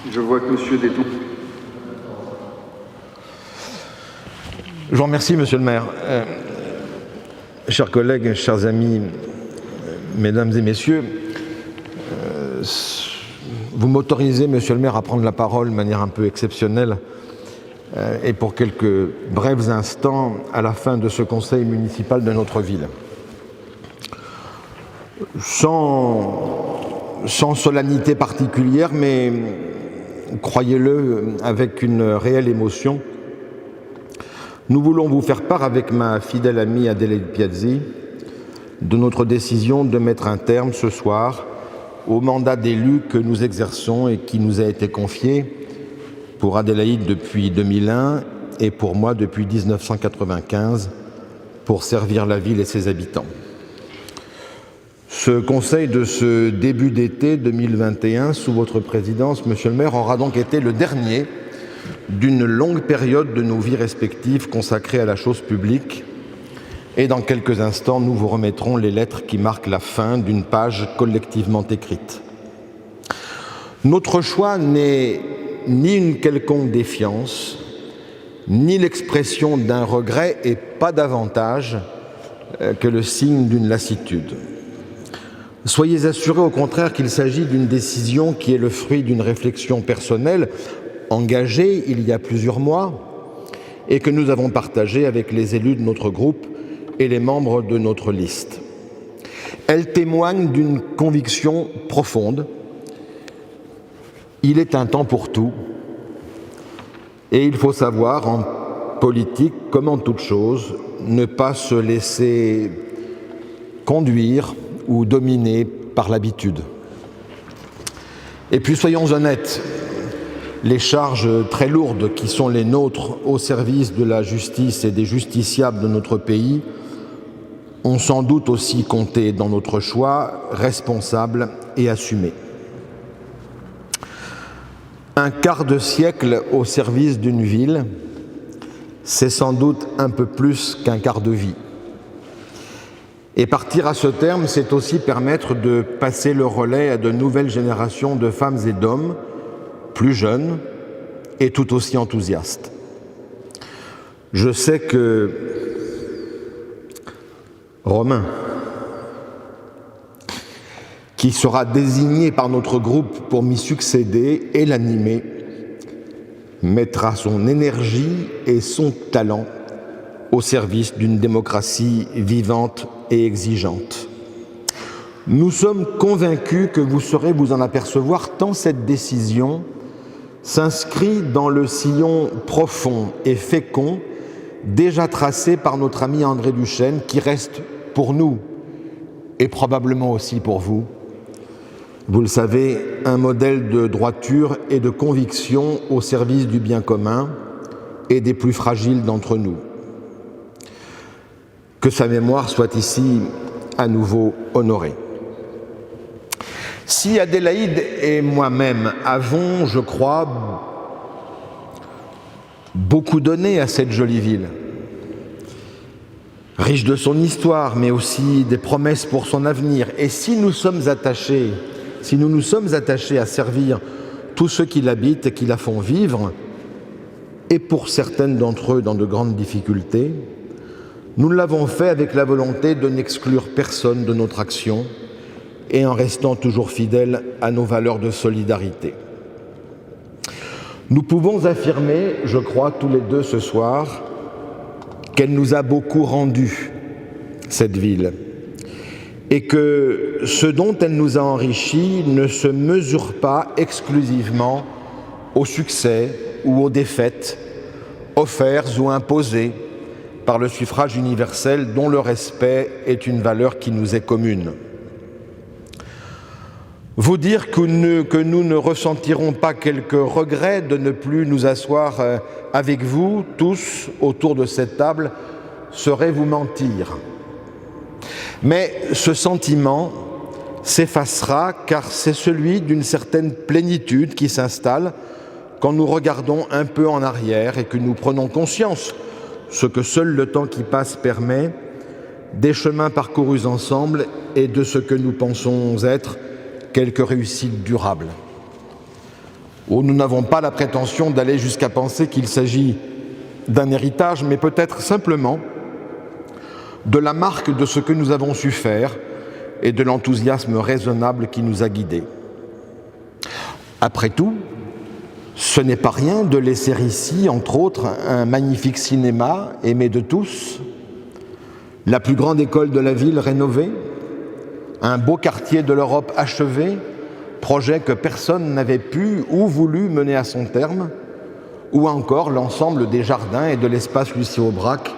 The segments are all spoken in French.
Je vois que M. Détour. Je vous remercie, Monsieur le maire. Chers collègues, chers amis, mesdames et messieurs, vous m'autorisez, Monsieur le maire, à prendre la parole de manière un peu exceptionnelle et pour quelques brefs instants à la fin de ce conseil municipal de notre ville. Sans solennité particulière, mais croyez-le, avec une réelle émotion, nous voulons vous faire part avec ma fidèle amie Adélaïde Piazzi de notre décision de mettre un terme ce soir au mandat d'élu que nous exerçons et qui nous a été confié pour Adélaïde depuis 2001 et pour moi depuis 1995 pour servir la ville et ses habitants. Ce conseil de ce début d'été 2021 sous votre présidence, Monsieur le maire, aura donc été le dernier d'une longue période de nos vies respectives consacrées à la chose publique. Et dans quelques instants, nous vous remettrons les lettres qui marquent la fin d'une page collectivement écrite. Notre choix n'est ni une quelconque défiance, ni l'expression d'un regret, et pas davantage que le signe d'une lassitude. Soyez assurés au contraire qu'il s'agit d'une décision qui est le fruit d'une réflexion personnelle engagée il y a plusieurs mois et que nous avons partagée avec les élus de notre groupe et les membres de notre liste. Elle témoigne d'une conviction profonde. Il est un temps pour tout et il faut savoir, en politique comme en toute chose, ne pas se laisser conduire ou dominer par l'habitude. Et puis soyons honnêtes, les charges très lourdes qui sont les nôtres au service de la justice et des justiciables de notre pays ont sans doute aussi compté dans notre choix responsable et assumé. Un quart de siècle au service d'une ville, c'est sans doute un peu plus qu'un quart de vie. Et partir à ce terme, c'est aussi permettre de passer le relais à de nouvelles générations de femmes et d'hommes, plus jeunes et tout aussi enthousiastes. Je sais que Romain, qui sera désigné par notre groupe pour m'y succéder et l'animer, mettra son énergie et son talent au service d'une démocratie vivante et exigeante. Nous sommes convaincus que vous saurez vous en apercevoir tant cette décision s'inscrit dans le sillon profond et fécond déjà tracé par notre ami André Duchesne, qui reste pour nous, et probablement aussi pour vous, vous le savez, un modèle de droiture et de conviction au service du bien commun et des plus fragiles d'entre nous. Que sa mémoire soit ici à nouveau honorée. Si Adélaïde et moi-même avons, je crois, beaucoup donné à cette jolie ville, riche de son histoire, mais aussi des promesses pour son avenir, et si nous nous sommes attachés à servir tous ceux qui l'habitent et qui la font vivre, et pour certaines d'entre eux dans de grandes difficultés, nous l'avons fait avec la volonté de n'exclure personne de notre action et en restant toujours fidèles à nos valeurs de solidarité. Nous pouvons affirmer, je crois, tous les deux ce soir, qu'elle nous a beaucoup rendu, cette ville, et que ce dont elle nous a enrichis ne se mesure pas exclusivement aux succès ou aux défaites offerts ou imposés par le suffrage universel dont le respect est une valeur qui nous est commune. Vous dire que nous ne ressentirons pas quelques regrets de ne plus nous asseoir avec vous tous autour de cette table serait vous mentir. Mais ce sentiment s'effacera car c'est celui d'une certaine plénitude qui s'installe quand nous regardons un peu en arrière et que nous prenons conscience, ce que seul le temps qui passe permet, des chemins parcourus ensemble et de ce que nous pensons être quelques réussites durables. Oh, nous n'avons pas la prétention d'aller jusqu'à penser qu'il s'agit d'un héritage, mais peut-être simplement de la marque de ce que nous avons su faire et de l'enthousiasme raisonnable qui nous a guidés. Après tout, ce n'est pas rien de laisser ici, entre autres, un magnifique cinéma aimé de tous, la plus grande école de la ville rénovée, un beau quartier de l'Europe achevé, projet que personne n'avait pu ou voulu mener à son terme, ou encore l'ensemble des jardins et de l'espace Lucie Aubrac,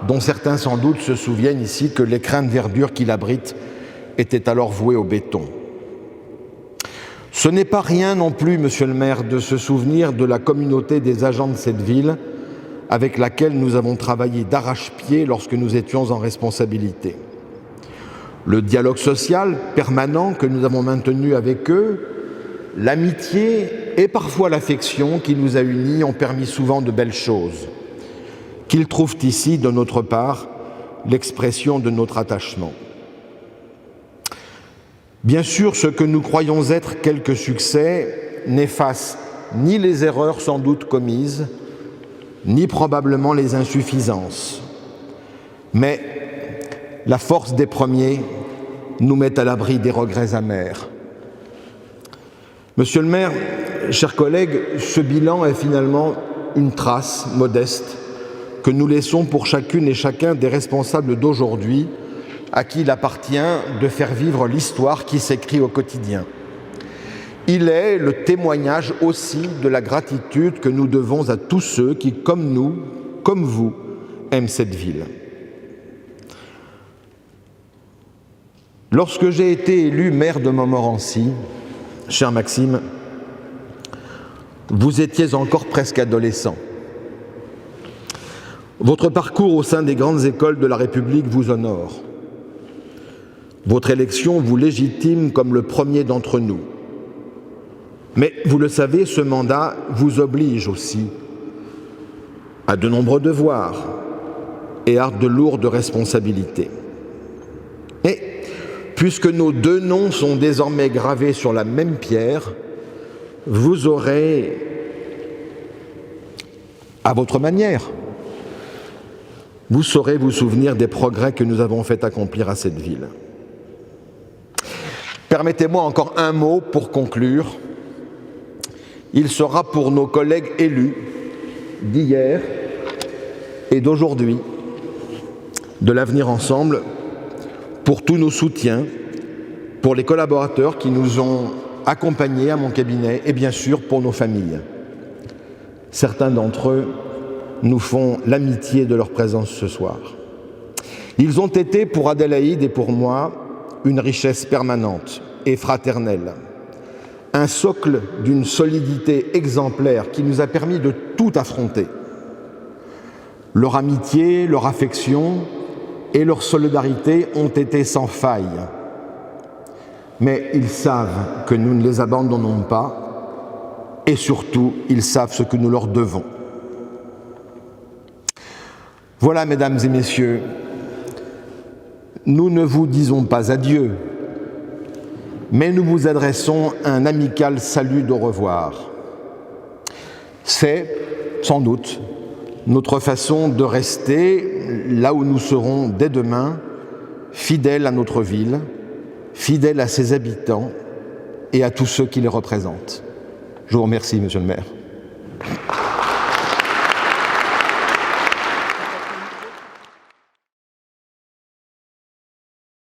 dont certains sans doute se souviennent ici que l'écrin de verdure qui l'abrite était alors voué au béton. Ce n'est pas rien non plus, monsieur le maire, de se souvenir de la communauté des agents de cette ville avec laquelle nous avons travaillé d'arrache-pied lorsque nous étions en responsabilité. Le dialogue social permanent que nous avons maintenu avec eux, l'amitié et parfois l'affection qui nous a unis ont permis souvent de belles choses, qu'ils trouvent ici, de notre part, l'expression de notre attachement. Bien sûr, ce que nous croyons être quelques succès n'efface ni les erreurs sans doute commises, ni probablement les insuffisances. Mais la force des premiers nous met à l'abri des regrets amers. Monsieur le maire, chers collègues, ce bilan est finalement une trace modeste que nous laissons pour chacune et chacun des responsables d'aujourd'hui à qui il appartient de faire vivre l'histoire qui s'écrit au quotidien. Il est le témoignage aussi de la gratitude que nous devons à tous ceux qui, comme nous, comme vous, aiment cette ville. Lorsque j'ai été élu maire de Montmorency, cher Maxime, vous étiez encore presque adolescent. Votre parcours au sein des grandes écoles de la République vous honore. Votre élection vous légitime comme le premier d'entre nous. Mais vous le savez, ce mandat vous oblige aussi à de nombreux devoirs et à de lourdes responsabilités. Et puisque nos deux noms sont désormais gravés sur la même pierre, vous aurez, à votre manière, vous saurez vous souvenir des progrès que nous avons fait accomplir à cette ville. Permettez-moi encore un mot pour conclure. Il sera pour nos collègues élus d'hier et d'aujourd'hui, de l'avenir ensemble, pour tous nos soutiens, pour les collaborateurs qui nous ont accompagnés à mon cabinet et bien sûr pour nos familles. Certains d'entre eux nous font l'amitié de leur présence ce soir. Ils ont été pour Adélaïde et pour moi une richesse permanente et fraternelle, un socle d'une solidité exemplaire qui nous a permis de tout affronter. Leur amitié, leur affection et leur solidarité ont été sans faille. Mais ils savent que nous ne les abandonnons pas et surtout, ils savent ce que nous leur devons. Voilà, mesdames et messieurs, nous ne vous disons pas adieu, mais nous vous adressons un amical salut d'au revoir. C'est, sans doute, notre façon de rester là où nous serons dès demain, fidèles à notre ville, fidèles à ses habitants et à tous ceux qui les représentent. Je vous remercie, monsieur le maire.